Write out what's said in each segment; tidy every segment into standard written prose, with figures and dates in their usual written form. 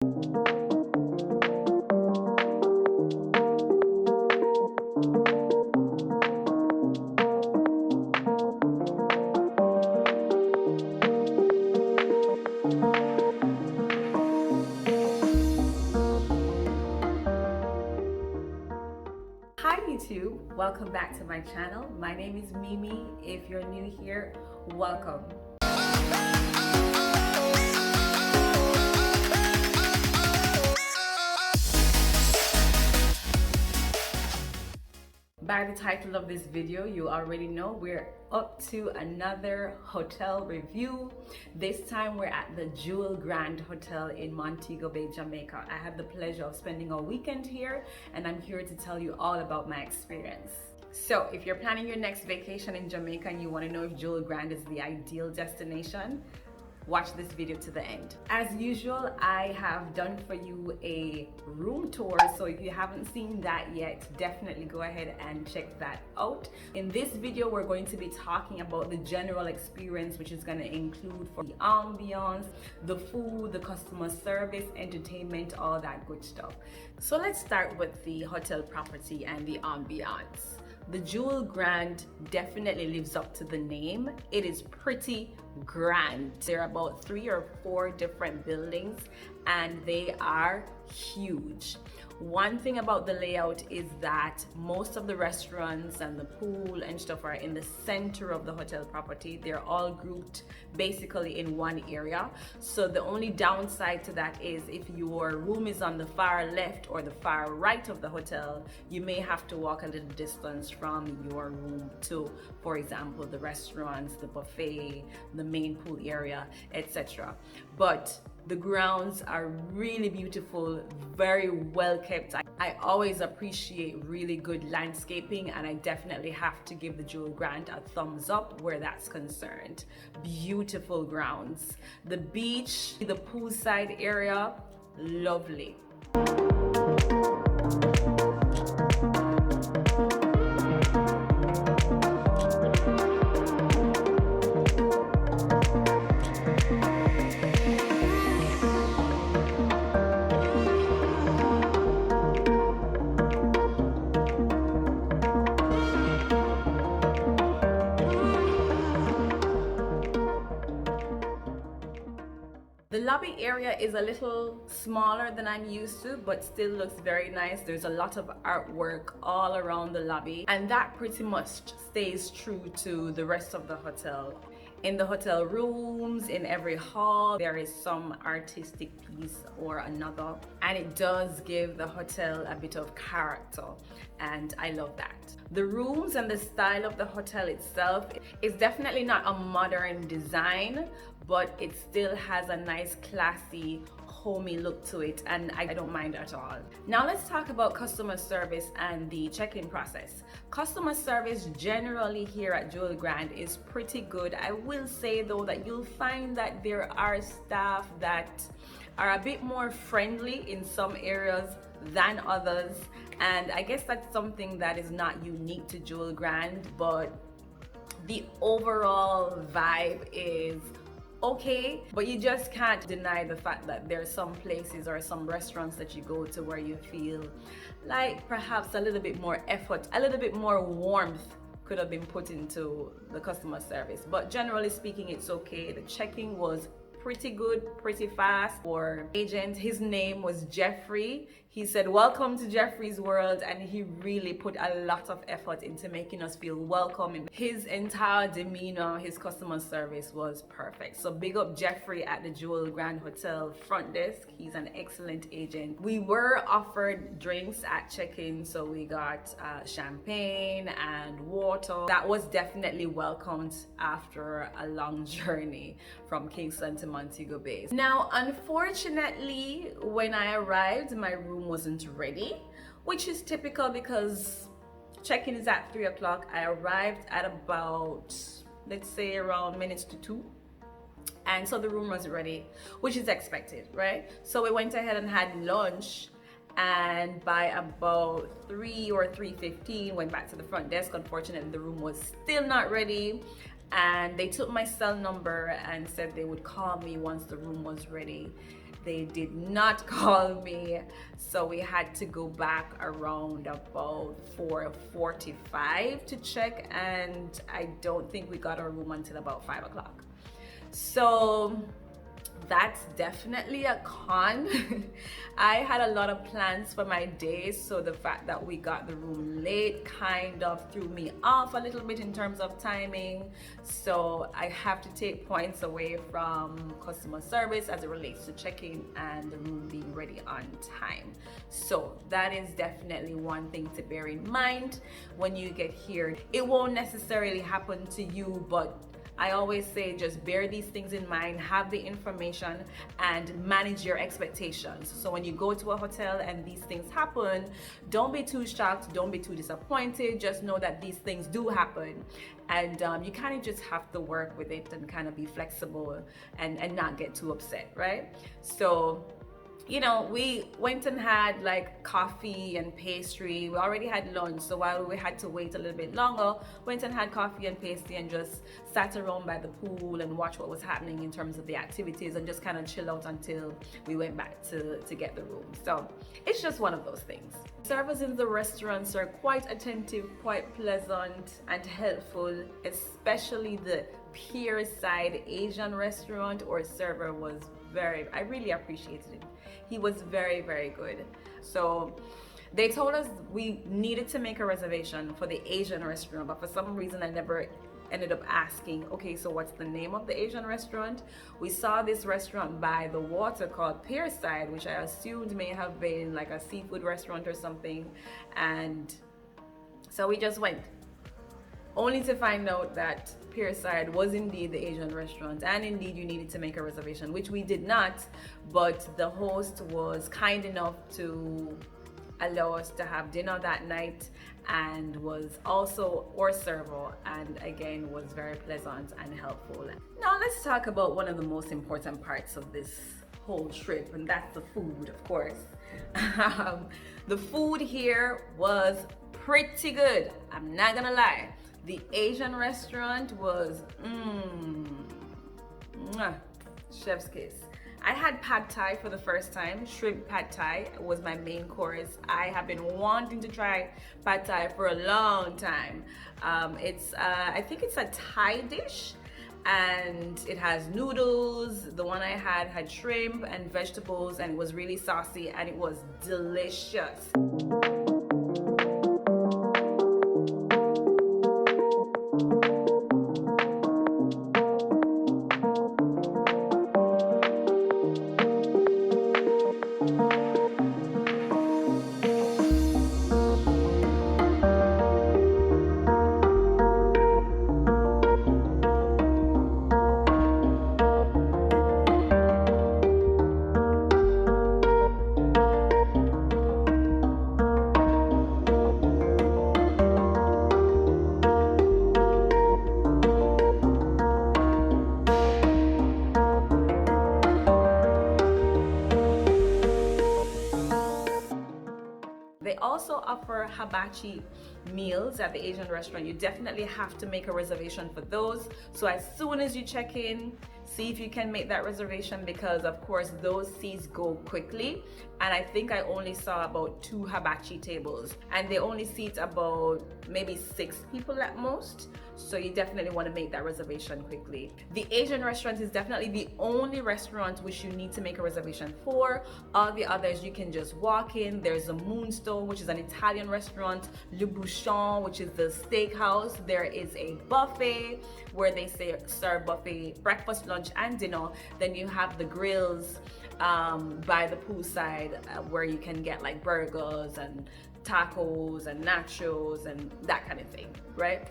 Hi YouTube, welcome back to my channel. My name is Mimi. If you're new here, welcome. By the title of this video, you already know we're up to another hotel review. This time we're at the GRANDE Hotel in Montego Bay, Jamaica. I had the pleasure of spending a weekend here and I'm here to tell you all about my experience. So if you're planning your next vacation in Jamaica and you want to know if GRANDE is the ideal destination, watch this video to the end. As usual, I have done for you a room tour, so if you haven't seen that yet, definitely go ahead and check that out. In this video, we're going to be talking about the general experience, which is going to include for the ambience, the food, the customer service, entertainment, all that good stuff. So let's start with the hotel property and the ambience. The GRANDE definitely lives up to the name. It is pretty grand. There are about 3 or 4 different buildings and they are huge. One thing about the layout is that most of the restaurants and the pool and stuff are in the center of the hotel property. They're all grouped basically in one area. So the only downside to that is if your room is on the far left or the far right of the hotel, you may have to walk a little distance from your room to, for example, the restaurants, the buffet, the main pool area, etc. But the grounds are really beautiful, very well kept. I always appreciate really good landscaping and I definitely have to give the GRANDE a thumbs up where that's concerned. Beautiful grounds. The beach, the poolside area, lovely. The lobby area is a little smaller than I'm used to, but still looks very nice. There's a lot of artwork all around the lobby, and that pretty much stays true to the rest of the hotel. In the hotel rooms, in every hall, there is some artistic piece or another, and it does give the hotel a bit of character, and I love that. The rooms and the style of the hotel itself is definitely not a modern design, but it still has a nice classy homey look to it, and I don't mind at all. Now let's talk about customer service and the check-in process. Customer service generally here at GRANDE is pretty good. I will say though that you'll find that there are staff that are a bit more friendly in some areas than others, and I guess that's something that is not unique to GRANDE, but the overall vibe is okay. But you just can't deny the fact that there are some places or some restaurants that you go to where you feel like perhaps a little bit more effort, a little bit more warmth could have been put into the customer service. But generally speaking, it's okay. The check-in was pretty good, pretty fast. For agent, his name was Jeffrey. He said, "Welcome to Jeffrey's world," and he really put a lot of effort into making us feel welcome. And his entire demeanor, his customer service was perfect. So big up Jeffrey at the GRANDE Hotel front desk. He's an excellent agent. We were offered drinks at check-in, so we got champagne and water. That was definitely welcomed after a long journey from Kingston to Montego Bay. Now, unfortunately, when I arrived, my room wasn't ready, which is typical because check-in is at 3 o'clock. I arrived at about, let's say, around minutes to 2. And so the room wasn't ready, which is expected, right? So we went ahead and had lunch, and by about 3 or 3:15, went back to the front desk. Unfortunately, the room was still not ready. And they took my cell number and said they would call me once the room was ready. they did not call me, so we had to go back around about 4:45 to check, and I don't think we got our room until about 5 o'clock. So that's definitely a con. I had a lot of plans for my day, so the fact that we got the room late kind of threw me off a little bit in terms of timing. So I have to take points away from customer service as it relates to check-in and the room being ready on time. So that is definitely one thing to bear in mind when you get here. It won't necessarily happen to you, but I always say just bear these things in mind, have the information, and manage your expectations. So when you go to a hotel and these things happen, don't be too shocked, don't be too disappointed. Just know that these things do happen, and you kind of just have to work with it and kind of be flexible and not get too upset, right? So, you know, we went and had like coffee and pastry. We already had lunch, so while we had to wait a little bit longer, went and had coffee and pastry and just sat around by the pool and watch what was happening in terms of the activities and just kind of chill out until we went back to get the room. So it's just one of those things. Servers in the restaurants are quite attentive, quite pleasant and helpful, especially the Pierside Asian restaurant or server was I really appreciated it. He was very, very good. So they told us we needed to make a reservation for the Asian restaurant, but for some reason I never ended up asking, okay, so what's the name of the Asian restaurant? We saw this restaurant by the water called Pierside, which I assumed may have been like a seafood restaurant or something. And so we just went, only to find out that Pierside was indeed the Asian restaurant, and indeed you needed to make a reservation, which we did not, but the host was kind enough to allow us to have dinner that night and was also our server, and again was very pleasant and helpful. Now let's talk about one of the most important parts of this whole trip, and that's the food, of course. The food here was pretty good, I'm not gonna lie. The Asian restaurant was chef's kiss. I had pad thai for the first time. Shrimp pad thai was my main course. I have been wanting to try pad thai for a long time. I think it's a Thai dish, and it has noodles. The one I had shrimp and vegetables, and it was really saucy and it was delicious. They also offer hibachi meals at the Asian restaurant. You definitely have to make a reservation for those. So as soon as you check in, see if you can make that reservation, because of course those seats go quickly. And I think I only saw about 2 hibachi tables, and they only seat about maybe 6 people at most. So you definitely want to make that reservation quickly. The Asian restaurant is definitely the only restaurant which you need to make a reservation for. All the others you can just walk in. There's a Moonstone, which is an Italian restaurant, Le Bouchon, which is the steakhouse. There is a buffet where they serve buffet breakfast, lunch and dinner. Then you have the grills by the poolside where you can get like burgers and tacos and nachos and that kind of thing, right?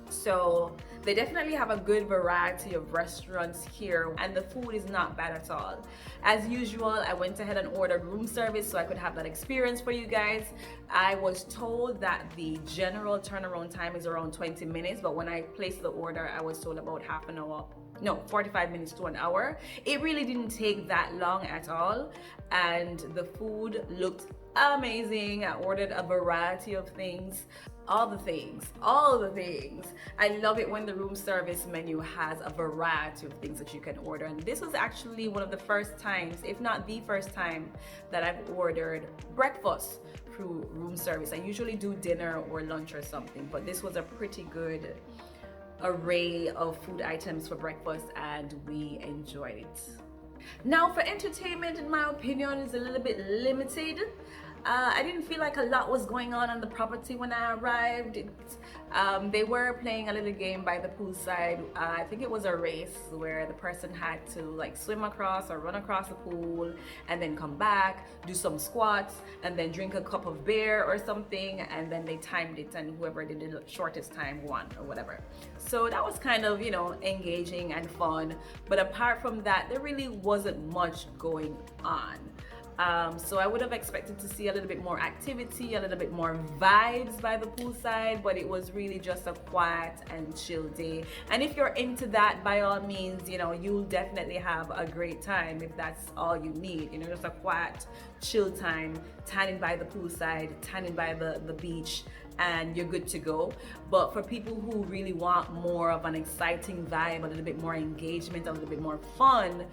So they definitely have a good variety of restaurants here, and the food is not bad at all. As usual, I went ahead and ordered room service so I could have that experience for you guys. I was told that the general turnaround time is around 20 minutes, but when I placed the order, I was told about half an hour no, 45 minutes to an hour. It really didn't take that long at all, and the food looked amazing. I ordered a variety of things, all the things. I love it when the room service menu has a variety of things that you can order, and this was actually one of the first times, if not the first time, that I've ordered breakfast through room service. I usually do dinner or lunch or something, but this was a pretty good array of food items for breakfast, and we enjoyed it. Now for entertainment, in my opinion, is a little bit limited. I didn't feel like a lot was going on the property when I arrived. They were playing a little game by the poolside. I think it was a race where the person had to like swim across or run across the pool and then come back, do some squats, and then drink a cup of beer or something, and then they timed it, and whoever did the shortest time won or whatever. So that was kind of, you know, engaging and fun. But apart from that, there really wasn't much going on. So I would have expected to see a little bit more activity, a little bit more vibes by the poolside, but it was really just a quiet and chill day. And if you're into that, by all means, you know, you'll definitely have a great time if that's all you need. You know, just a quiet, chill time, tanning by the poolside, tanning by the beach, and you're good to go. But for people who really want more of an exciting vibe, a little bit more engagement, a little bit more fun,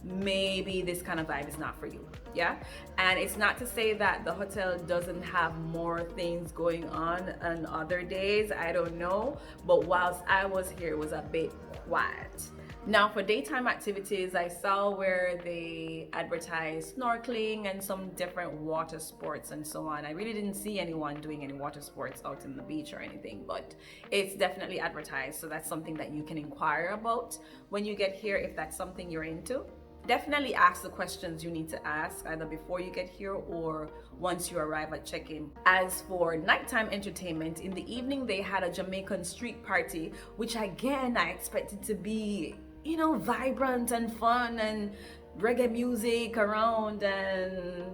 maybe this kind of vibe is not for you. Yeah, and it's not to say that the hotel doesn't have more things going on other days. I don't know, but whilst I was here, it was a bit quiet. Now for daytime activities, I saw where they advertised snorkeling and some different water sports and so on. I really didn't see anyone doing any water sports out in the beach or anything, but it's definitely advertised, so that's something that you can inquire about when you get here if that's something you're into. Definitely ask the questions you need to ask either before you get here or once you arrive at check-in. As for nighttime entertainment, in the evening they had a Jamaican street party, which again I expected to be, you know, vibrant and fun and reggae music around and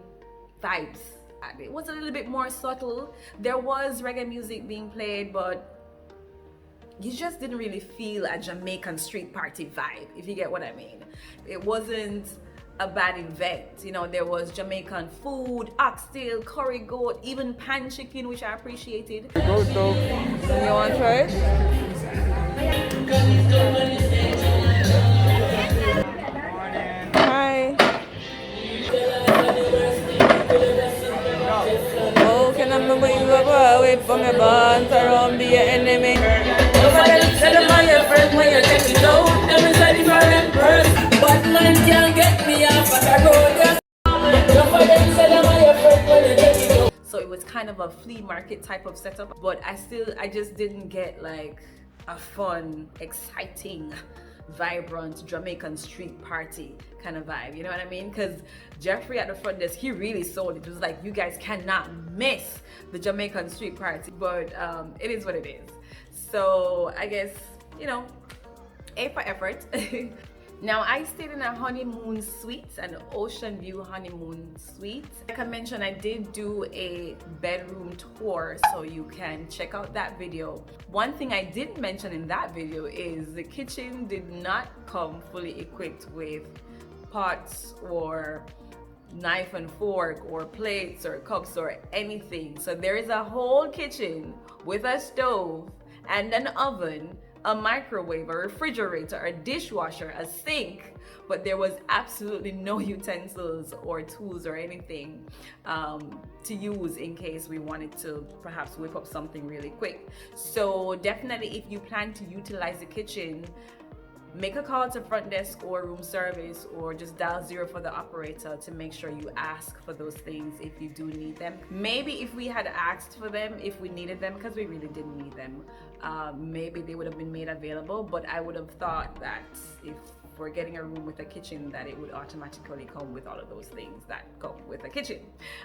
vibes. It was a little bit more subtle. There was reggae music being played, but you just didn't really feel a Jamaican street party vibe, if you get what I mean. It wasn't a bad event. You know, there was Jamaican food, oxtail, curry goat, even pan chicken, which I appreciated. Goat though. You want to try it? Hi. Oh, can I remember you ever away from your bonds around be your enemy? Tell them I'm your friend when you're getting low. Them is a different person. But man can't get me off at a road. So it was kind of a flea market type of setup, but I just didn't get like a fun, exciting, vibrant Jamaican street party kind of vibe, you know what I mean? Because Jeffrey at the front desk, he really sold it. It was like, you guys cannot miss the Jamaican street party, but it is what it is. So I guess, you know, A for effort. Now I stayed in a honeymoon suite, an ocean view honeymoon suite. Like I mentioned, I did do a bedroom tour, so you can check out that video. One thing I didn't mention in that video is the kitchen did not come fully equipped with pots or knife and fork or plates or cups or anything. So there is a whole kitchen with a stove and an oven, a microwave, a refrigerator, a dishwasher, a sink, but there was absolutely no utensils or tools or anything to use in case we wanted to perhaps whip up something really quick. So definitely, if you plan to utilize the kitchen, make a call to front desk or room service, or just dial 0 for the operator to make sure you ask for those things if you do need them. Maybe if we had asked for them, if we needed them, because we really didn't need them, maybe they would have been made available, but I would have thought that if we're getting a room with a kitchen, that it would automatically come with all of those things that come with a kitchen.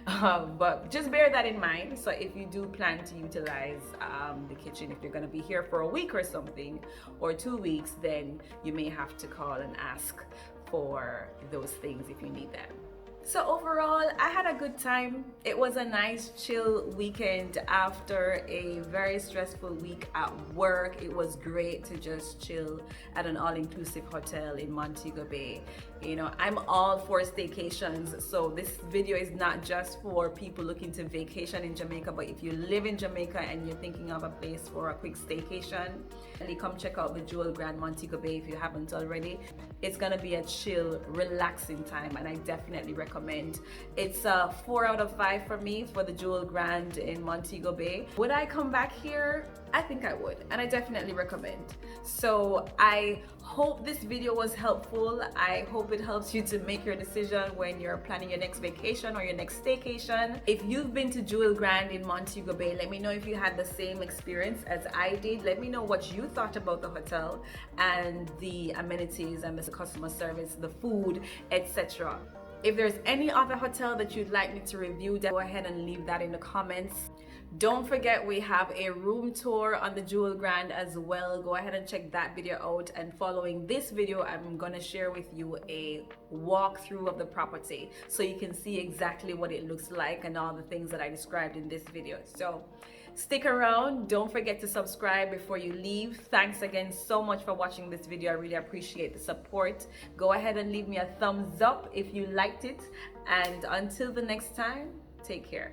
But just bear that in mind. So if you do plan to utilize the kitchen, if you're going to be here for a week or something, or 2 weeks, then you may have to call and ask for those things if you need them. So overall, I had a good time. It was a nice chill weekend after a very stressful week at work. It was great to just chill at an all-inclusive hotel in Montego Bay. You know, I'm all for staycations, so this video is not just for people looking to vacation in Jamaica, but if you live in Jamaica and you're thinking of a place for a quick staycation, really come check out the Jewel Grand Montego Bay if you haven't already. It's gonna be a chill, relaxing time, and I definitely recommend. It's a 4 out of 5 for me for the Jewel Grand in Montego Bay. Would I come back here? I think I would, and I definitely recommend. So I hope this video was helpful. I hope it helps you to make your decision when you're planning your next vacation or your next staycation. If you've been to Jewel Grand in Montego Bay, let me know if you had the same experience as I did. Let me know what you thought about the hotel and the amenities and the customer service, the food, etc. If there's any other hotel that you'd like me to review, go ahead and leave that in the comments. Don't forget, we have a room tour on the Jewel Grand as well. Go ahead and check that video out. And following this video, I'm gonna share with you a walkthrough of the property so you can see exactly what it looks like and all the things that I described in this video. So stick around. Don't forget to subscribe before you leave. Thanks again so much for watching this video. I really appreciate the support. Go ahead and leave me a thumbs up if you liked it. And until the next time, take care.